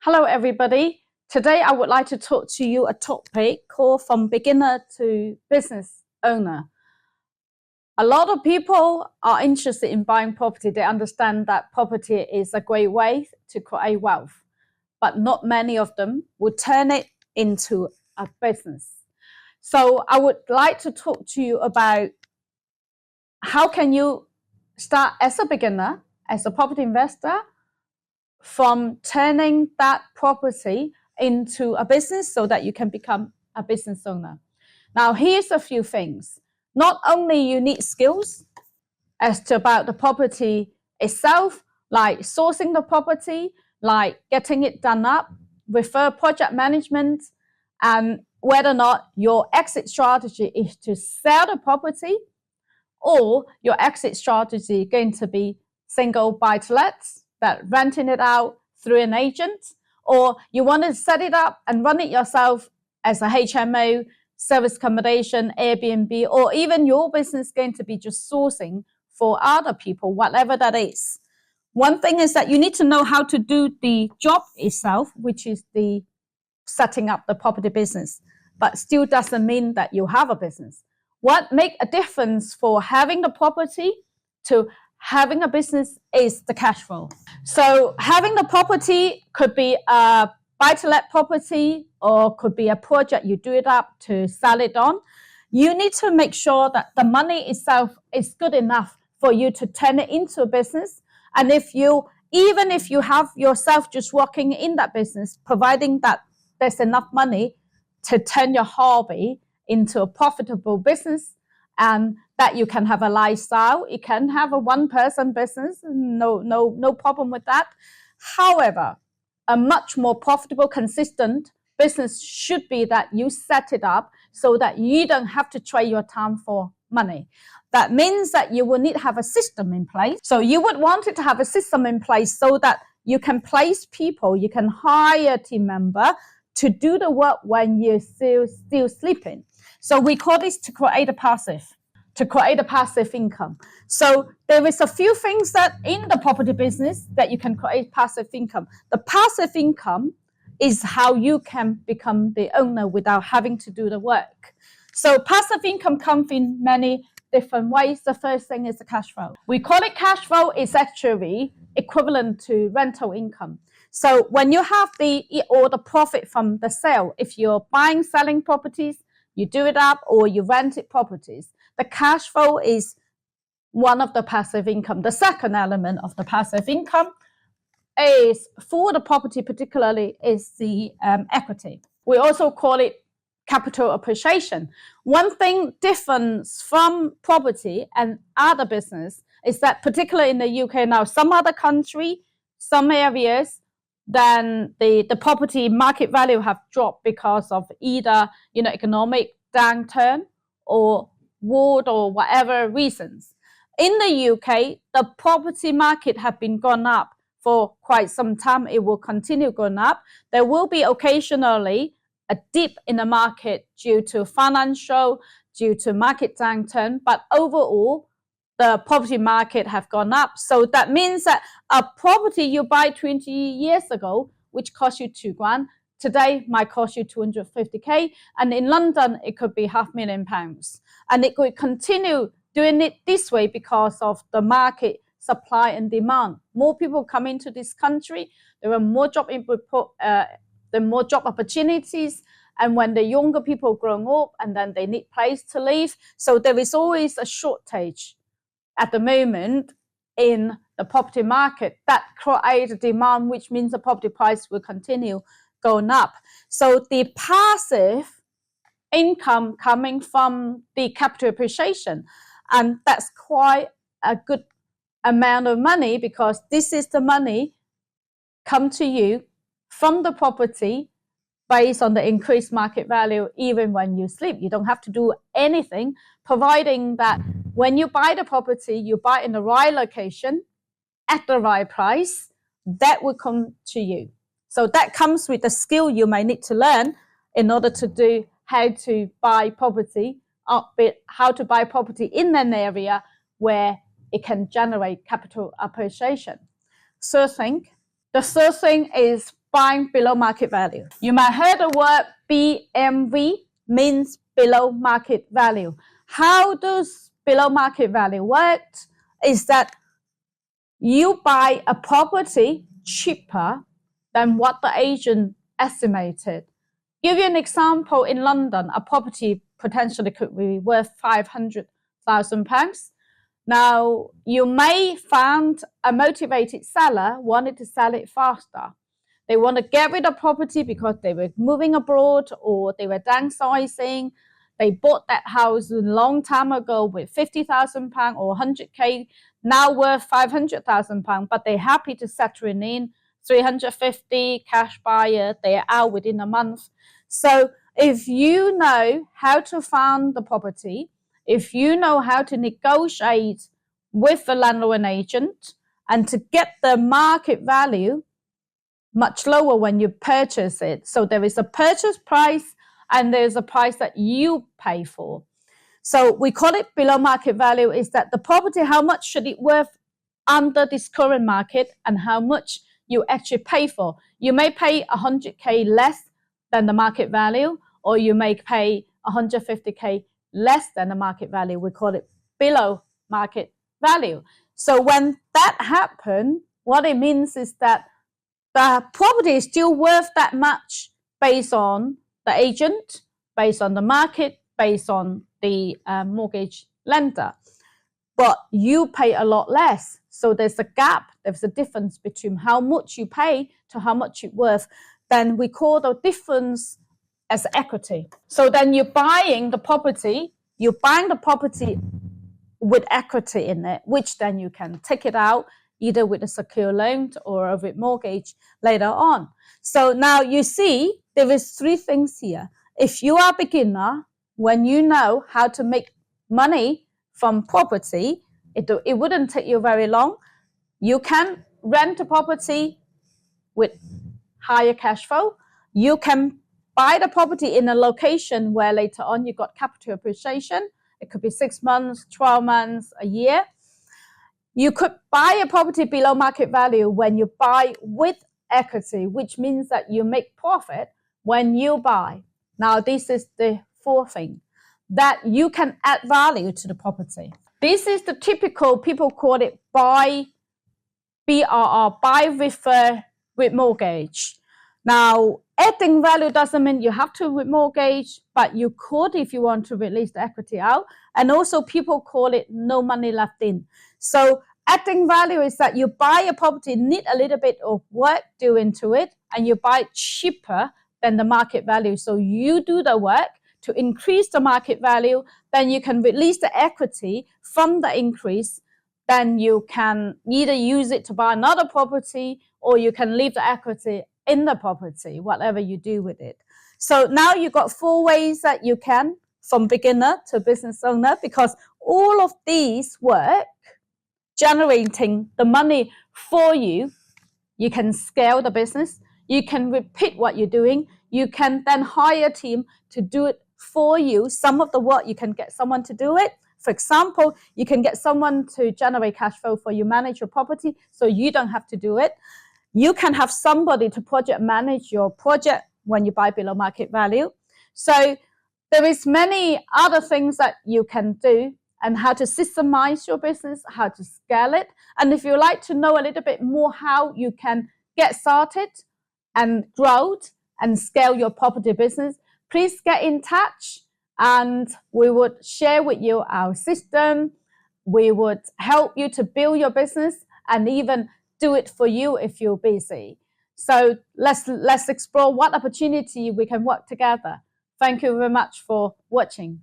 Hello everybody. Today I would like to talk to you a topic called From Beginner to Business Owner. A lot of people are interested in buying property. They understand that property is a great way to create wealth, but not many of them would turn it into a business. So I would like to talk to you about how can you start as a beginner, as a property investor, from turning that property into a business so that you can become a business owner. Now, here's a few things. Not only you need skills as to about the property itself, like sourcing the property, like getting it done up, refer project management, and whether or not your exit strategy is to sell the property or your exit strategy is going to be single buy-to-lets, that renting it out through an agent, or you want to set it up and run it yourself as a HMO, service accommodation, Airbnb, or even your business going to be just sourcing for other people, whatever that is. One thing is that you need to know how to do the job itself, which is the setting up the property business, but still doesn't mean that you have a business. What makes a difference for having the property to having a business is the cash flow. So having the property could be a buy-to-let property or could be a project you do it up to sell it on. You need to make sure that the money itself is good enough for you to turn it into a business. And even if you have yourself just working in that business, providing that there's enough money to turn your hobby into a profitable business, and that you can have a lifestyle. You can have a one-person business, no problem with that. However, a much more profitable, consistent business should be that you set it up so that you don't have to trade your time for money. That means that you will need to have a system in place. So you would want it to have a system in place so that you can place people, you can hire a team member to do the work when you're still sleeping. So we call this to create a passive income. So there is a few things that in the property business that you can create passive income. The passive income is how you can become the owner without having to do the work. So passive income comes in many different ways. The first thing is the cash flow. We call it cash flow. It's actually equivalent to rental income. So when you have the profit from the sale, if you're buying, selling properties, you do it up or you rent it properties, the cash flow is one of the passive income. The second element of the passive income is for the property particularly is the equity. We also call it capital appreciation. One thing different from property and other business is that particularly in the UK now, some other country, some areas, then the property market value have dropped because of either economic downturn or war or whatever reasons. In the UK, the property market have been gone up for quite some time. It will continue going up. There will be occasionally a dip in the market due to market downturn, but overall, the property market have gone up. So that means that a property you buy 20 years ago, which cost you £2,000, today might cost you 250k, and in London it could be £500,000. And it could continue doing it this way because of the market supply and demand. More people come into this country, there are more job opportunities, and when the younger people grow up and then they need place to live, so there is always a shortage at the moment in the property market that creates a demand, which means the property price will continue going up. So the passive income coming from the capital appreciation, and that's quite a good amount of money because this is the money come to you from the property based on the increased market value. Even when you sleep, you don't have to do anything, providing that when you buy the property, you buy in the right location at the right price, that will come to you. So that comes with the skill you might need to learn in order to do how to buy property, how to buy property in an area where it can generate capital appreciation. Third thing, the third thing is buying below market value. You might heard the word BMV, means below market value. How does below market value work? Is that you buy a property cheaper than what the agent estimated. Give you an example, in London, a property potentially could be worth £500,000. Now, you may find a motivated seller wanted to sell it faster. They want to get rid of property because they were moving abroad or they were downsizing. They bought that house a long time ago with £50,000 or 100k, now worth £500,000, but they're happy to settle in 350 cash buyer. They're out within a month. So if you know how to find the property, if you know how to negotiate with the landlord and agent and to get the market value much lower when you purchase it. So there is a purchase price and there's a price that you pay for. So we call it below market value, is that the property, how much should it worth under this current market and how much you actually pay for. You may pay 100k less than the market value, or you may pay 150k less than the market value. We call it below market value. So when that happens, what it means is that the property is still worth that much based on the agent, based on the market, based on the mortgage lender. But you pay a lot less. So there's a gap, there's a difference between how much you pay to how much it's worth. Then we call the difference as equity. So then you're buying the property with equity in it, which then you can take it out either with a secure loan or with mortgage later on. So now you see there is three things here. If you are a beginner, when you know how to make money from property, it wouldn't take you very long. You can rent a property with higher cash flow. You can buy the property in a location where later on you got capital appreciation. It could be 6 months, 12 months, a year. You could buy a property below market value when you buy with equity, which means that you make profit when you buy. Now, this is the fourth thing, that you can add value to the property. This is the typical, people call it buy, BRR, buy with mortgage. Now, adding value doesn't mean you have to with mortgage, but you could if you want to release the equity out. And also people call it no money left in. So adding value is that you buy a property, need a little bit of work doing to it, and you buy it cheaper than the market value. So you do the work to increase the market value, then you can release the equity from the increase. Then you can either use it to buy another property or you can leave the equity in the property, whatever you do with it. So now you've got 4 ways that you can, from beginner to business owner, because all of these work generating the money for you. You can scale the business. You can repeat what you're doing. You can then hire a team to do it for you. Some of the work you can get someone to do it. For example, you can get someone to generate cash flow for you, manage your property, so you don't have to do it. You can have somebody to project manage your project when you buy below market value. So there is many other things that you can do, and how to systemize your business, how to scale it. And if you'd like to know a little bit more how you can get started and grow and scale your property business, please get in touch and we would share with you our system. We would help you to build your business and even do it for you if you're busy. So let's explore what opportunity we can work together. Thank you very much for watching.